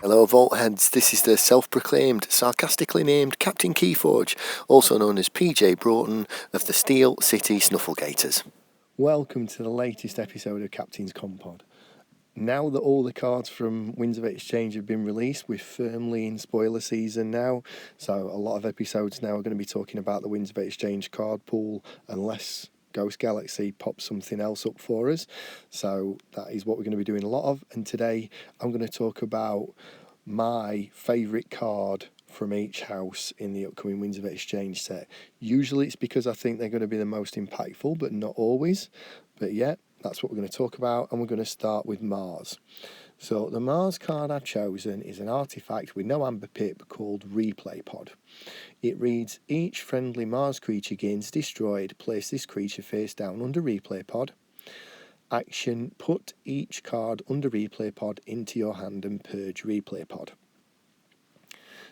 Hello Vault Heads, this is the self-proclaimed, sarcastically named Captain KeyForge, also known as PJ Broughton of the Steel City Snufflegators. Welcome to the latest episode of Captain's Commpod. Now that all the cards from Winds of Exchange have been released, we're firmly in spoiler season now, so a lot of episodes now are going to be talking about the Winds of Exchange card pool, unless Ghost Galaxy pops something else up for us. So that is what we're going to be doing a lot of, and today I'm going to talk about my favourite card from each house in the upcoming Winds of Exchange set. Usually it's because I think they're going to be the most impactful, but not always. But yeah, that's what we're going to talk about, and we're going to start with Mars. So the Mars card I've chosen is an artifact with no amber pip called Replay Pod. It reads, each friendly Mars creature gains destroyed, place this creature face down under Replay Pod. Action, put each card under Replay Pod into your hand and purge Replay Pod.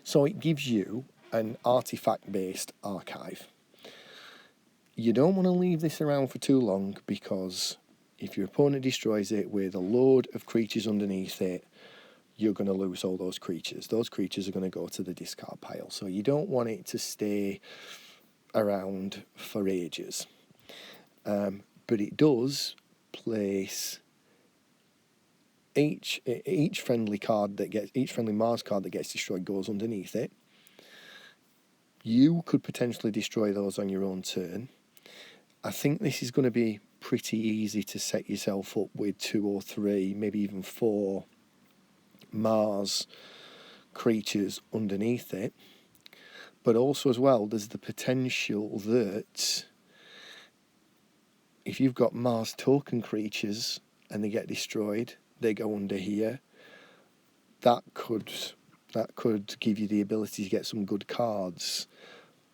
So it gives you an artifact-based archive. You don't want to leave this around for too long, because if your opponent destroys it with a load of creatures underneath it, you're going to lose all those creatures. Those creatures are going to go to the discard pile. So you don't want it to stay around for ages. But it does place each friendly Mars card that gets destroyed goes underneath it. You could potentially destroy those on your own turn. I think this is going to be pretty easy to set yourself up with 2 or 3, maybe even 4 Mars creatures underneath it. But also as well, there's the potential that if you've got Mars token creatures and they get destroyed, they go under here. That could give you the ability to get some good cards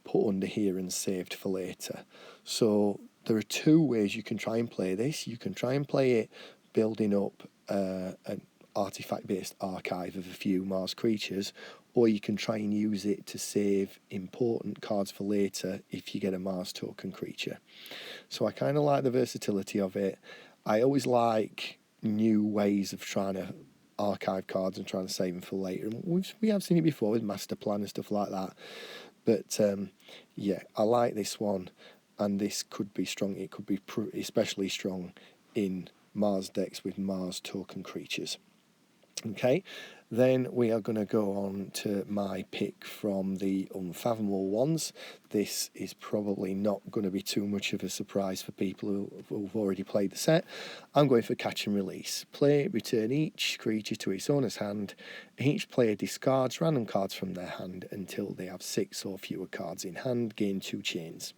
put under here and saved for later. So there are 2 ways you can try and play this. You can try and play it building up an artifact-based archive of a few Mars creatures, or you can try and use it to save important cards for later if you get a Mars token creature. So I kind of like the versatility of it. I always like new ways of trying to archive cards and trying to save them for later. And we have seen it before with Master Plan and stuff like that. But yeah, I like this one, and this could be strong. It could be especially strong in Mars decks with Mars token creatures. Okay, then we are going to go on to my pick from the Unfathomable ones. This is probably not going to be too much of a surprise for people who've already played the set. I'm going for Catch and Release. Play, return each creature to its owner's hand. Each player discards random cards from their hand until they have 6 or fewer cards in hand, gain 2 chains.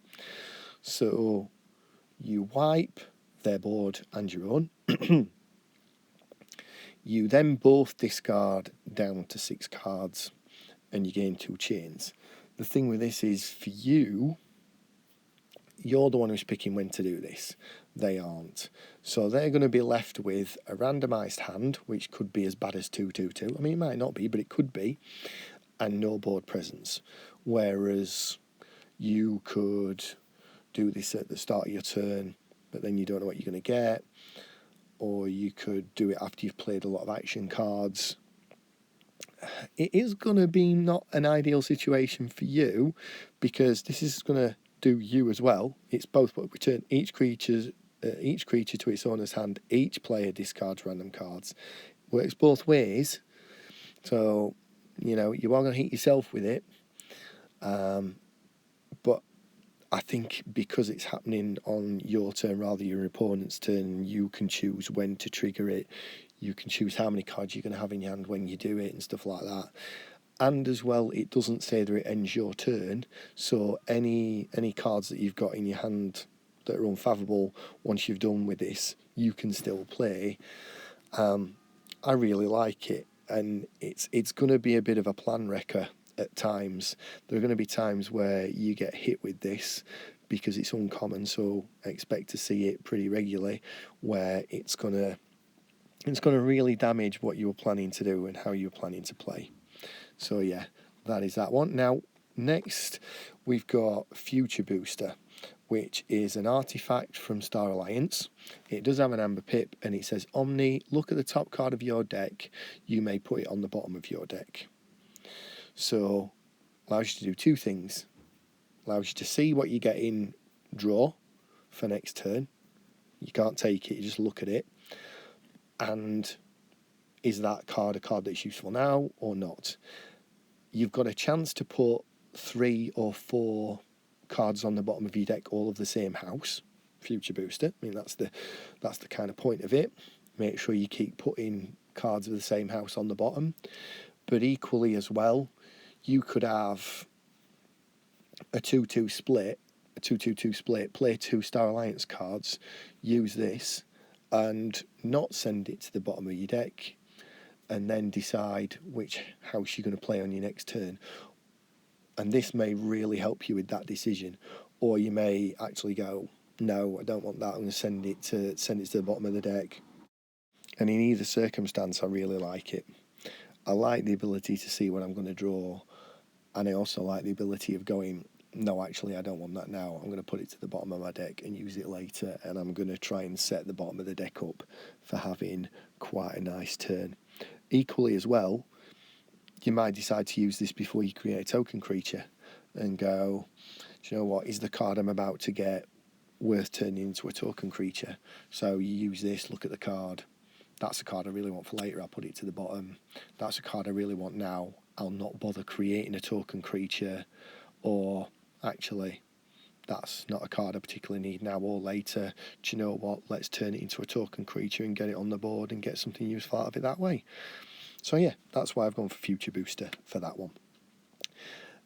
So you wipe their board and your own. You then both discard down to 6 cards and you gain 2 chains. The thing with this is, for you, you're the one who's picking when to do this. They aren't. So they're going to be left with a randomised hand, which could be as bad as 2-2-2. I mean, it might not be, but it could be. And no board presence. Whereas you could do this at the start of your turn, but then you don't know what you're going to get. Or you could do it after you've played a lot of action cards. It is going to be not an ideal situation for you, because this is going to do you as well. It's both, but return each creature to its owner's hand. Each player discards random cards. Works both ways. So, you know, you are going to hit yourself with it. But I think because it's happening on your turn rather than your opponent's turn, you can choose when to trigger it. You can choose how many cards you're going to have in your hand when you do it and stuff like that. And as well, it doesn't say that it ends your turn. So any cards that you've got in your hand that are unfathomable, once you've done with this, you can still play. I really like it. And it's going to be a bit of a plan wrecker at times. There are going to be times where you get hit with this because it's uncommon, so I expect to see it pretty regularly, where it's going to really damage what you were planning to do and how you were planning to play. So yeah, that is that one. Now, next we've got Future Booster, which is an artifact from Star Alliance. It does have an amber pip, and it says, Omni, look at the top card of your deck. You may put it on the bottom of your deck. So, allows you to do two things. Allows you to see what you get in draw for next turn. You can't take it, you just look at it. And is that card a card that's useful now or not? You've got a chance to put 3 or 4 cards on the bottom of your deck, all of the same house. Future booster. I mean, that's the kind of point of it. Make sure you keep putting cards of the same house on the bottom. But equally as well, you could have a 2-2 split, a 2-2-2 split, play 2 Star Alliance cards, use this, and not send it to the bottom of your deck, and then decide which house you're going to play on your next turn. And this may really help you with that decision. Or you may actually go, no, I don't want that, I'm going to send it to the bottom of the deck. And in either circumstance, I really like it. I like the ability to see what I'm going to draw, and I also like the ability of going, no, actually, I don't want that now. I'm going to put it to the bottom of my deck and use it later, and I'm going to try and set the bottom of the deck up for having quite a nice turn. Equally as well, you might decide to use this before you create a token creature and go, do you know what, is the card I'm about to get worth turning into a token creature? So you use this, look at the card. That's a card I really want for later, I'll put it to the bottom. That's a card I really want now, I'll not bother creating a token creature. Or actually, that's not a card I particularly need now or later. Do you know what, let's turn it into a token creature and get it on the board and get something useful out of it that way. So yeah, that's why I've gone for Future Booster for that one.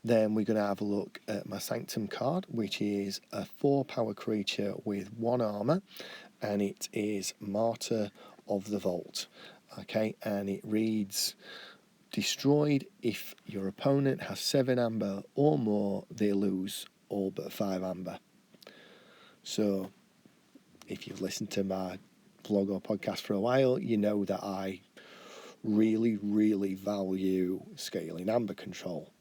Then we're going to have a look at my Sanctum card, which is a 4-power creature with 1 armor, and it is Martyr of the Vault. Okay, and it reads, destroyed if your opponent has 7 amber or more, they lose all but 5 amber. So if you've listened to my vlog or podcast for a while, you know that I really, really value scaling amber control.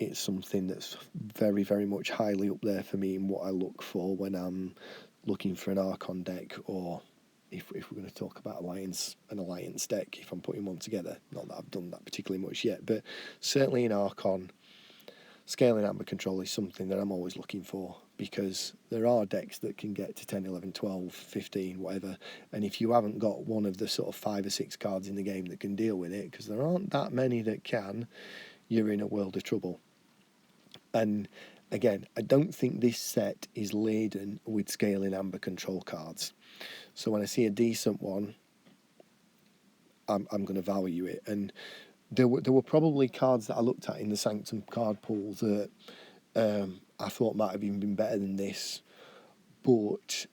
It's something that's very, very much highly up there for me in what I look for when I'm looking for an Archon deck, or if we're going to talk about an Alliance deck, if I'm putting one together. Not that I've done that particularly much yet, but certainly in Archon, scaling amber control is something that I'm always looking for, because there are decks that can get to 10, 11, 12, 15, whatever, and if you haven't got one of the sort of 5 or 6 cards in the game that can deal with it, because there aren't that many that can, you're in a world of trouble. And again, I don't think this set is laden with scaling amber control cards. So when I see a decent one, I'm going to value it. And there were probably cards that I looked at in the Sanctum card pool that I thought might have even been better than this. But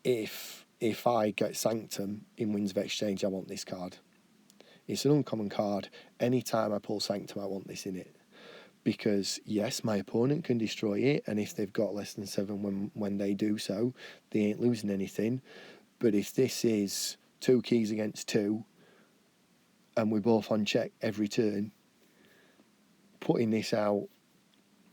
if I get Sanctum in Winds of Exchange, I want this card. It's an uncommon card. Anytime I pull Sanctum, I want this in it. Because, yes, my opponent can destroy it, and if they've got less than 7 when they do so, they ain't losing anything. But if this is 2 keys against 2, and we're both on check every turn, putting this out,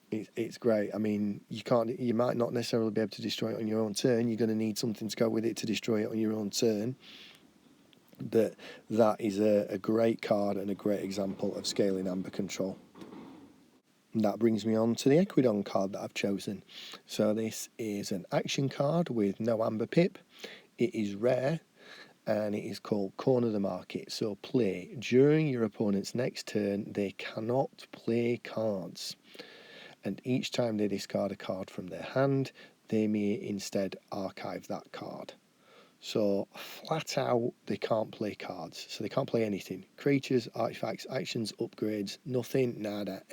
it's great. I mean, you might not necessarily be able to destroy it on your own turn. You're going to need something to go with it to destroy it on your own turn. But that is a great card and a great example of scaling amber control. And that brings me on to the Equidon card that I've chosen. So this is an action card with no amber pip. It is rare, and it is called Corner the Market. So play. During your opponent's next turn, they cannot play cards. And each time they discard a card from their hand, they may instead archive that card. So flat out, they can't play cards. So they can't play anything. Creatures, artifacts, actions, upgrades, nothing, nada,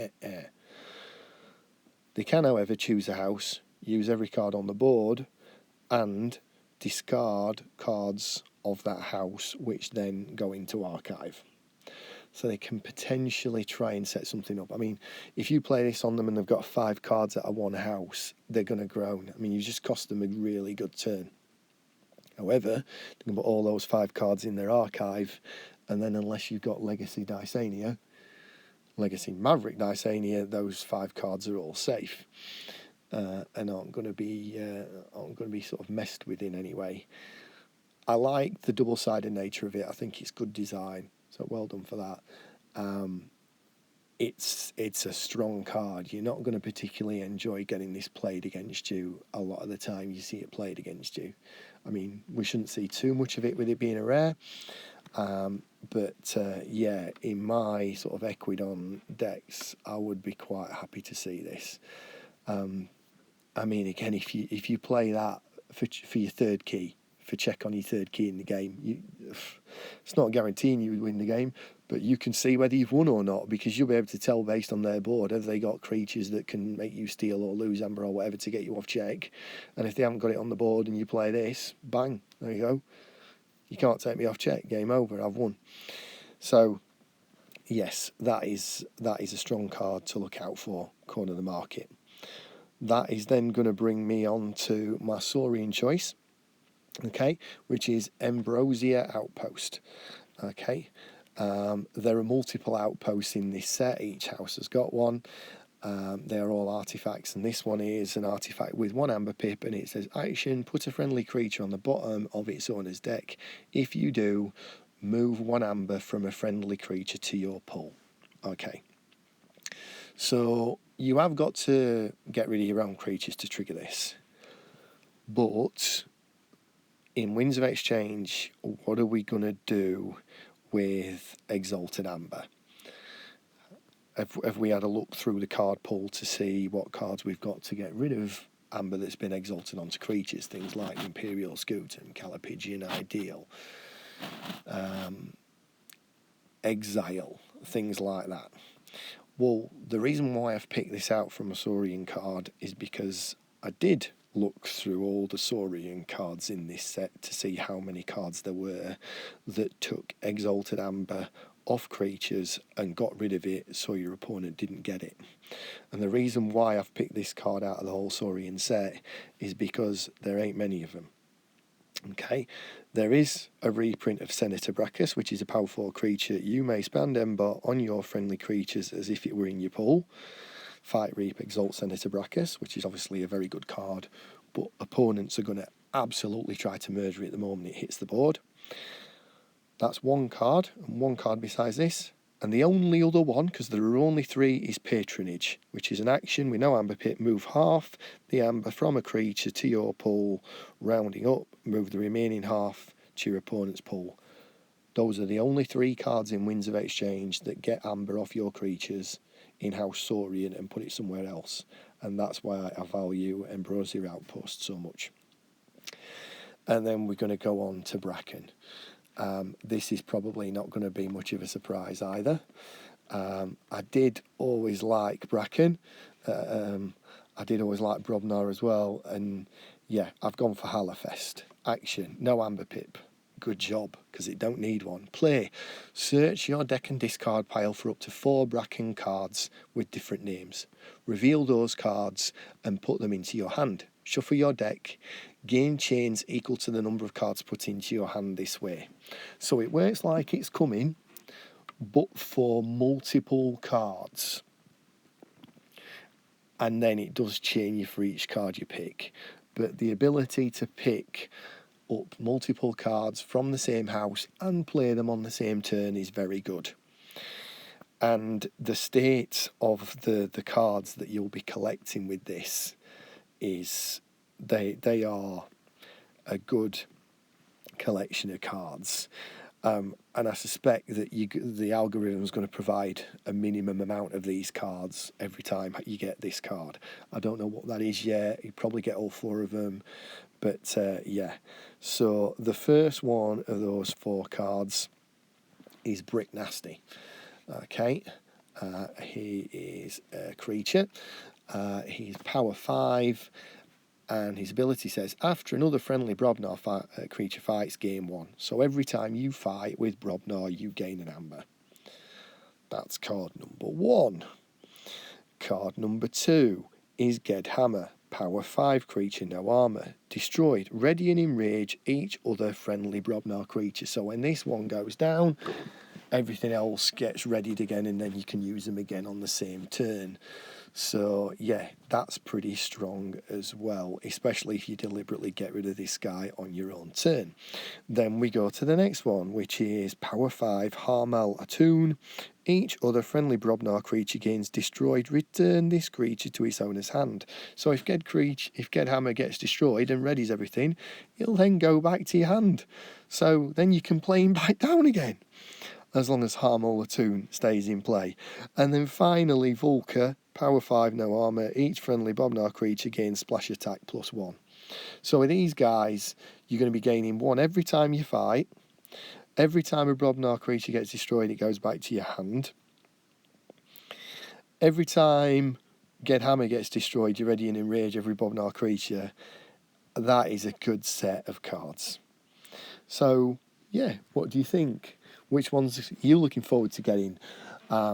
They can, however, choose a house, use every card on the board, and discard cards of that house, which then go into archive. So they can potentially try and set something up. I mean, if you play this on them and they've got 5 cards at a 1 house, they're going to groan. I mean, you just cost them a really good turn. However, they can put all those 5 cards in their archive, and then unless you've got Legacy Maverick Dysania, those 5 cards are all safe. and aren't going to be sort of messed with in any way. I like the double-sided nature of it. I think it's good design, so well done for that. It's a strong card. You're not going to particularly enjoy getting this played against you a lot of the time you see it played against you. I mean, we shouldn't see too much of it with it being a rare, but in my sort of Equidon decks, I would be quite happy to see this. I mean, again, if you play that for your third key, for check on your third key in the game, it's not guaranteeing you would win the game, but you can see whether you've won or not, because you'll be able to tell based on their board have they got creatures that can make you steal or lose amber or whatever to get you off check. And if they haven't got it on the board and you play this, bang, there you go. You can't take me off check, game over, I've won. So yes, that is a strong card to look out for, corner of the market. That is then going to bring me on to my Saurian choice, okay, which is Ambrosia Outpost. Okay, there are multiple outposts in this set. Each house has got one. They are all artifacts, and this one is an artifact with one amber pip, and it says action, put a friendly creature on the bottom of its owner's deck. If you do, move one amber from a friendly creature to your pool. Okay, so you have got to get rid of your own creatures to trigger this, but in Winds of Exchange, what are we going to do with Exalted Amber? Have we had a look through the card pool to see what cards we've got to get rid of amber that's been exalted onto creatures? Things like Imperial Scooter, Calipigian Ideal, Exile, things like that. Well, the reason why I've picked this out from a Saurian card is because I did look through all the Saurian cards in this set to see how many cards there were that took Exalted Amber off creatures and got rid of it so your opponent didn't get it. And the reason why I've picked this card out of the whole Saurian set is because there ain't many of them. Okay, there is a reprint of Senator Brachus, which is a power 4 creature. You may spend Ember on your friendly creatures as if it were in your pool. Fight, Reap, Exalt Senator Brachus, which is obviously a very good card, but opponents are going to absolutely try to murder it the moment it hits the board. That's one card, and one card besides this. And the only other one, because there are only 3, is Patronage, which is an action with no amber pit. Move half the amber from a creature to your pool, rounding up, move the remaining half to your opponent's pool. Those are the only 3 cards in Winds of Exchange that get amber off your creatures in House Saurian and put it somewhere else. And that's why I value Ambrosia Outpost so much. And then we're going to go on to Bracken. This is probably not going to be much of a surprise either. I did always like Bracken. I did always like Brobnar as well. And yeah, I've gone for Hallerfest. Action, no amber pip. Good job, because it don't need one. Play. Search your deck and discard pile for up to 4 Bracken cards with different names. Reveal those cards and put them into your hand. Shuffle your deck. Gain chains equal to the number of cards put into your hand this way. So it works like it's coming, but for multiple cards. And then it does chain you for each card you pick. But the ability to pick up multiple cards from the same house and play them on the same turn is very good. And the state of the cards that you'll be collecting with this is they are a good collection of cards. And I suspect that the algorithm is going to provide a minimum amount of these cards every time you get this card. I don't know what that is yet. You probably get all 4 of them. But yeah, so the first one of those 4 cards is Brick Nasty. Okay, he is a creature. He's power 5, and his ability says, after another friendly Brobnar creature fights, game 1. So every time you fight with Brobnar, you gain an amber. That's card number 1. Card number 2 is Gedhammer. Power 5 creature, no armour. Destroyed. Ready and enrage each other friendly Brobnar creature. So when this one goes down, everything else gets readied again, and then you can use them again on the same turn. So yeah, that's pretty strong as well, especially if you deliberately get rid of this guy on your own turn. Then we go to the next one, which is Power 5 Harmal Atoon. Each other friendly Brobnar creature gains destroyed, return this creature to its owner's hand. So if Ged Hammer gets destroyed and readies everything, it'll then go back to your hand. So then you can play him back down again, as long as Harmal Atoon stays in play. And then finally Volker, Power 5 no armour, each friendly Brobnar creature gains splash attack +1. So with these guys, you're going to be gaining 1 every time you fight. Every time a Brobnar creature gets destroyed, it goes back to your hand. Every time Ged Hammer gets destroyed, you ready and enrage every Brobnar creature. That is a good set of cards. So, yeah, what do you think? Which ones are you looking forward to getting?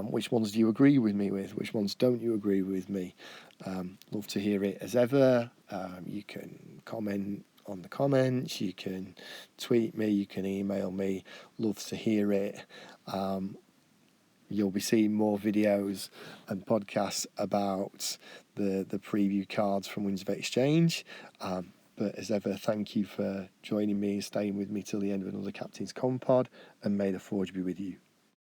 Which ones do you agree with me with? Which ones don't you agree with me? Love to hear it as ever. You can comment on the comments, you can tweet me, you can email me. Love to hear it. You'll be seeing more videos and podcasts about the preview cards from Winds of Exchange. But as ever, thank you for joining me and staying with me till the end of another Captain's Commpod, and may the Forge be with you.